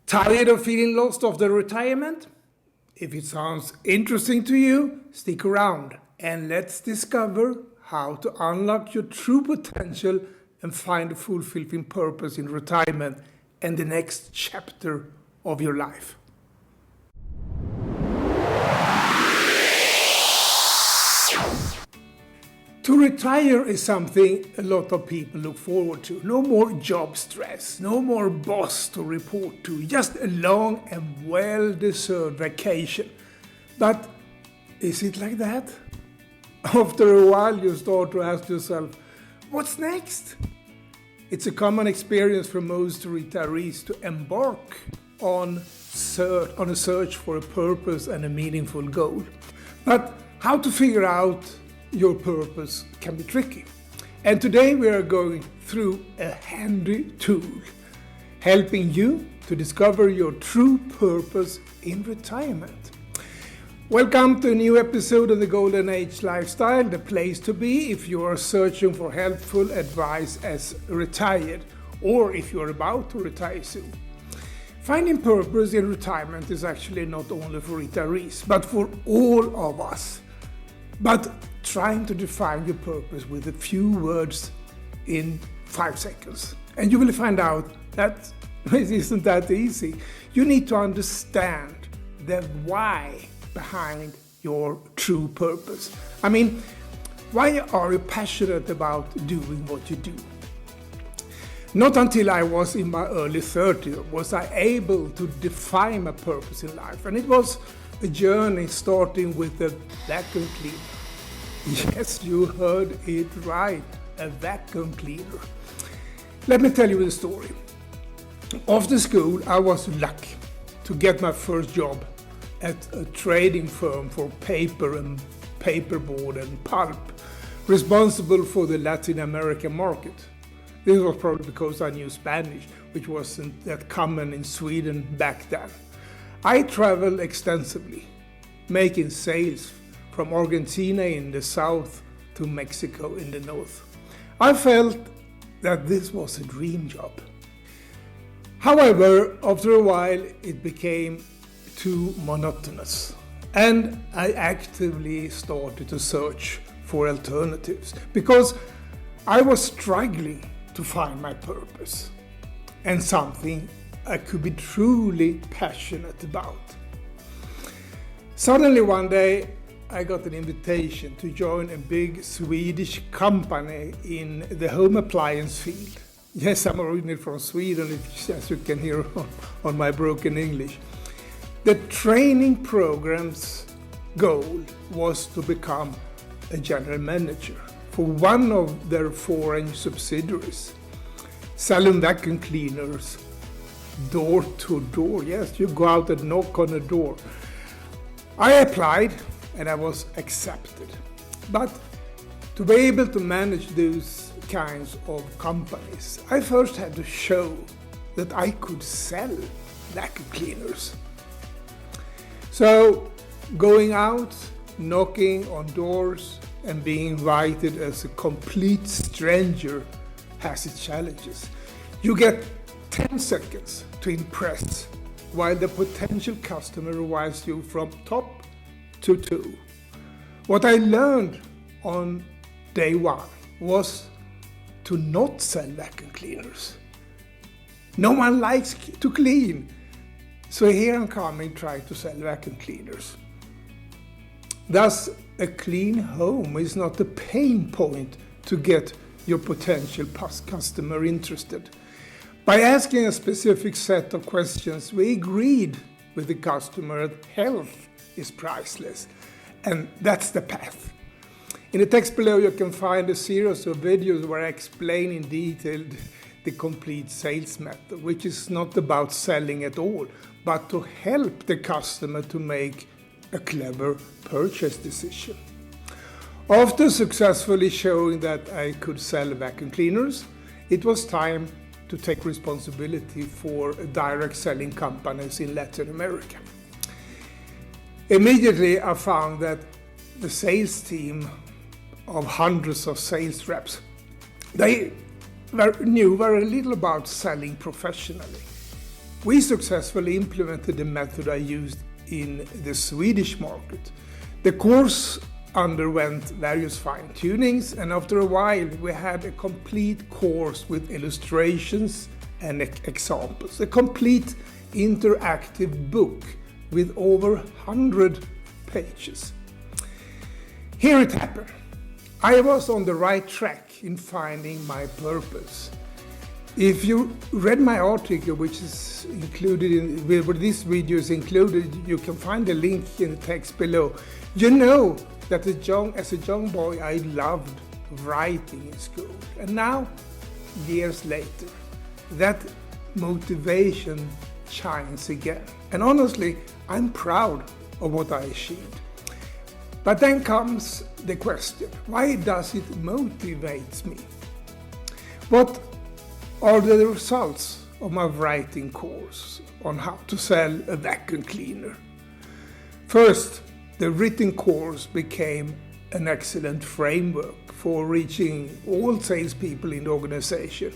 Tired of feeling lost after retirement? If it sounds interesting to you, stick around and let's discover how to unlock your true potential and find a fulfilling purpose in retirement and the next chapter of your life. To retire is something a lot of people look forward to. No more job stress, no more boss to report to, just a long and well-deserved vacation. But is it like that? After a while you start to ask yourself, what's next? It's a common experience for most retirees to embark on a search for a purpose and a meaningful goal. But how to figure out your purpose can be tricky. And today we are going through a handy tool, helping you to discover your true purpose in retirement. Welcome to a new episode of the Golden Age Lifestyle, the place to be if you are searching for helpful advice as retired, or if you are about to retire soon. Finding purpose in retirement is actually not only for retirees, but for all of us. But trying to define your purpose with a few words in 5 seconds. And you will find out that it isn't that easy. You need to understand the why behind your true purpose. I mean, why are you passionate about doing what you do? Not until I was in my early 30s was I able to define my purpose in life. And it was a journey starting with a vacuum cleaner. Yes, you heard it right, a vacuum cleaner. Let me tell you the story. After school, I was lucky to get my first job at a trading firm for paper and paperboard and pulp, responsible for the Latin American market. This was probably because I knew Spanish, which wasn't that common in Sweden back then. I traveled extensively, making sales from Argentina in the south to Mexico in the north. I felt that this was a dream job. However, after a while it became too monotonous and I actively started to search for alternatives because I was struggling to find my purpose and something I could be truly passionate about. Suddenly one day I got an invitation to join a big Swedish company in the home appliance field. Yes, I'm originally from Sweden, as you can hear on my broken English. The training program's goal was to become a general manager for one of their foreign subsidiaries, selling vacuum cleaners door to door. Yes, you go out and knock on a door. I applied and I was accepted. But to be able to manage those kinds of companies, I first had to show that I could sell vacuum cleaners. So going out, knocking on doors and being invited as a complete stranger has its challenges. You get 10 seconds to impress, while the potential customer requires you from top to two. What I learned on day one was to not sell vacuum cleaners. No one likes to clean. So here I'm coming trying to sell vacuum cleaners. Thus, a clean home is not a pain point to get your potential customer interested. By asking a specific set of questions, we agreed with the customer that health is priceless, and that's the path. In the text below you can find a series of videos where I explain in detail the complete sales method, which is not about selling at all, but to help the customer to make a clever purchase decision. After successfully showing that I could sell vacuum cleaners, it was time to take responsibility for direct selling companies in Latin America. Immediately I found that the sales team of hundreds of sales reps, they knew very little about selling professionally. We successfully implemented the method I used in the Swedish market. The course underwent various fine-tunings, and after a while we had a complete course with illustrations and examples, a complete interactive book with over 100 pages. Here it happened. I was on the right track in finding my purpose. If you read my article, which is included in where this video is included, you can find the link in the text below. You know that as a young boy I loved writing in school, and now, years later, that motivation shines again. And honestly, I'm proud of what I achieved. But then comes the question, why does it motivate me? What are the results of my writing course on how to sell a vacuum cleaner? First, the written course became an excellent framework for reaching all salespeople in the organization.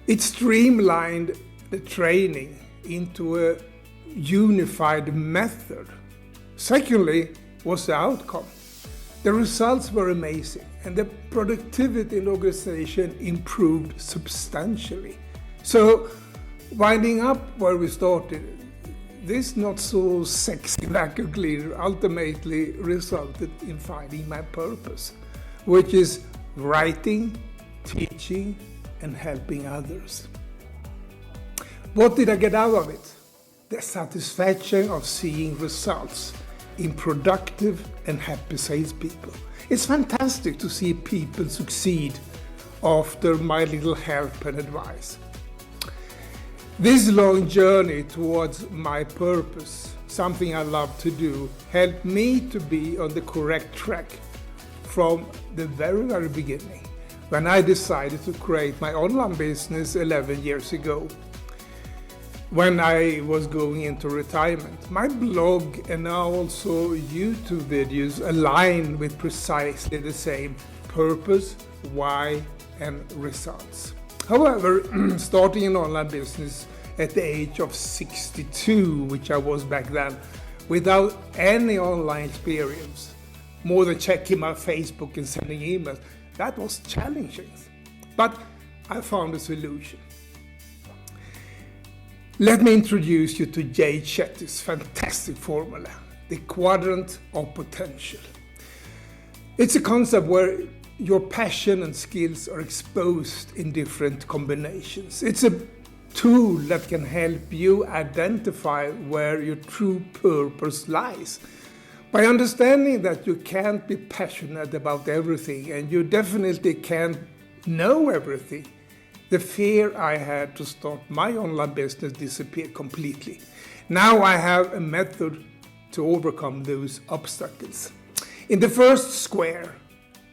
It streamlined the training into a unified method. Secondly, was the outcome. The results were amazing, and the productivity in the organization improved substantially. So, winding up where we started, this not so sexy vacuum cleaner ultimately resulted in finding my purpose, which is writing, teaching, and helping others. What did I get out of it? The satisfaction of seeing results in productive and happy salespeople. It's fantastic to see people succeed after my little help and advice. This long journey towards my purpose, something I love to do, helped me to be on the correct track from the very beginning, when I decided to create my online business 11 years ago. When I was going into retirement, my blog and now also YouTube videos align with precisely the same purpose, why, and results. However, starting an online business at the age of 62, which I was back then, without any online experience, more than checking my Facebook and sending emails, that was challenging. But I found a solution. Let me introduce you to Jay Shetty's fantastic formula, the Quadrant of Potential. It's a concept where your passion and skills are exposed in different combinations. It's a tool that can help you identify where your true purpose lies. By understanding that you can't be passionate about everything and you definitely can't know everything, the fear I had to start my online business disappeared completely. Now I have a method to overcome those obstacles. In the first square,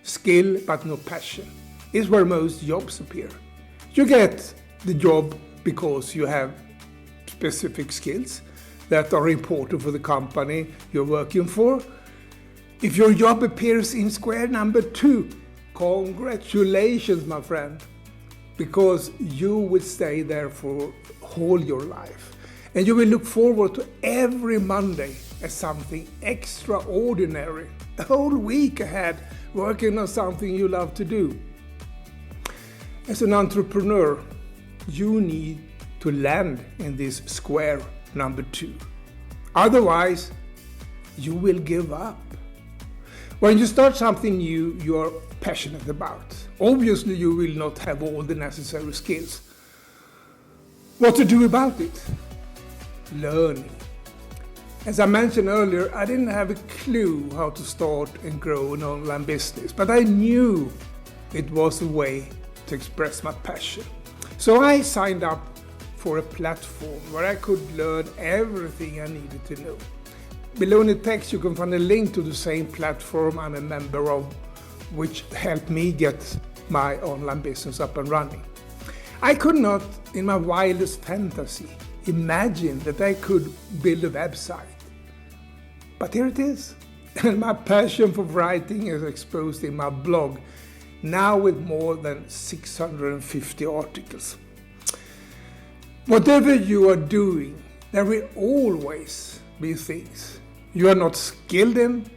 skill but no passion, is where most jobs appear. You get the job because you have specific skills that are important for the company you're working for. If your job appears in square number 2, congratulations, my friend, because you will stay there for all your life. And you will look forward to every Monday as something extraordinary, a whole week ahead, working on something you love to do. As an entrepreneur, you need to land in this square number 2. Otherwise, you will give up. When you start something new you are passionate about, obviously you will not have all the necessary skills. What to do about it? Learning. As I mentioned earlier, I didn't have a clue how to start and grow an online business, but I knew it was a way to express my passion. So I signed up for a platform where I could learn everything I needed to know. Below in the text you can find a link to the same platform I'm a member of, which helped me get my online business up and running. I could not, in my wildest fantasy, imagine that I could build a website. But here it is. And my passion for writing is exposed in my blog, now with more than 650 articles. Whatever you are doing, there will always be things you are not skilled in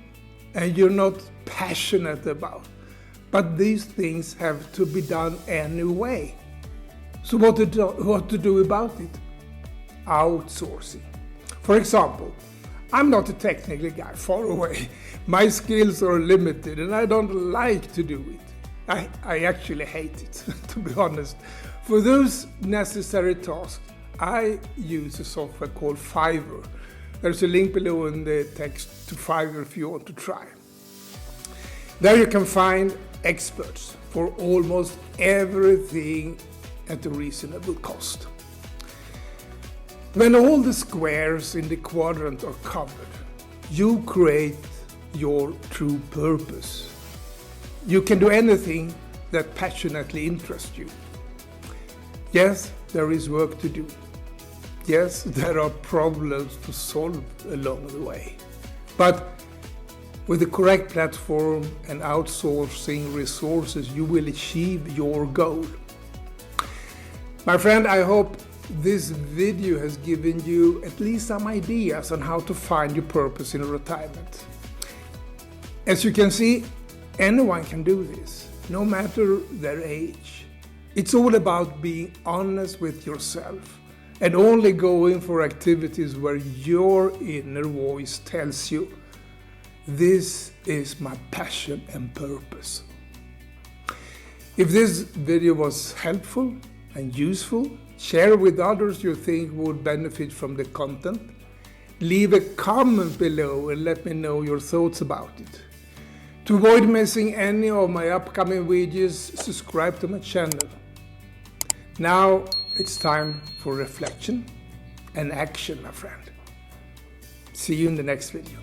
and you're not passionate about. But these things have to be done anyway. So what to do about it? Outsourcing. For example, I'm not a technical guy, far away. My skills are limited and I don't like to do it. I actually hate it, to be honest. For those necessary tasks, I use a software called Fiverr. There's a link below in the text to Fiverr if you want to try. There you can find experts for almost everything at a reasonable cost. When all the squares in the quadrant are covered, you create your true purpose. You can do anything that passionately interests you. Yes, there is work to do. Yes, there are problems to solve along the way. But with the correct platform and outsourcing resources, you will achieve your goal. My friend, I hope this video has given you at least some ideas on how to find your purpose in retirement. As you can see, anyone can do this, no matter their age. It's all about being honest with yourself and only going for activities where your inner voice tells you, this is my passion and purpose. If this video was helpful and useful, share with others you think would benefit from the content. Leave a comment below and let me know your thoughts about it. To avoid missing any of my upcoming videos, subscribe to my channel. Now it's time for reflection and action, my friend. See you in the next video.